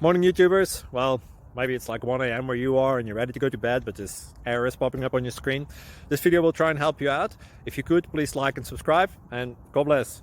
Morning YouTubers. Well, maybe it's like 1 a.m. where you are and you're ready to go to bed, but this error is popping up on your screen. This video will try and help you out. If you could, please like and subscribe, and God bless.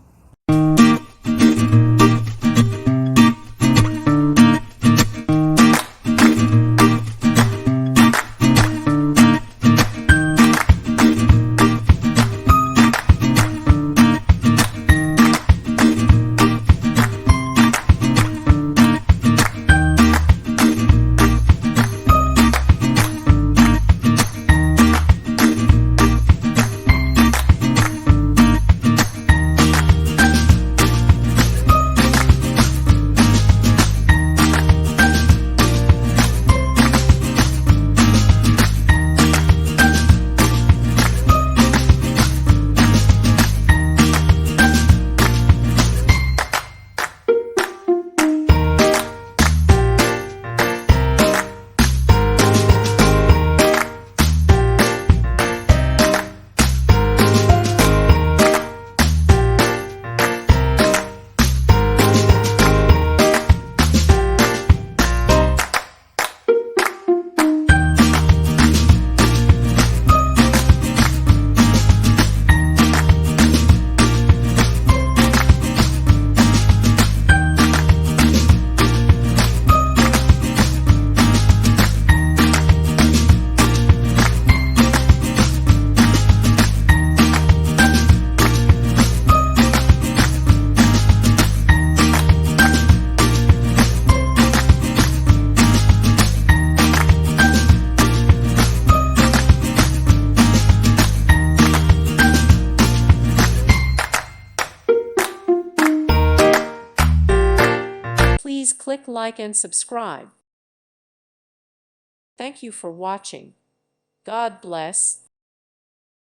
Please click like and subscribe. Thank you for watching. God bless.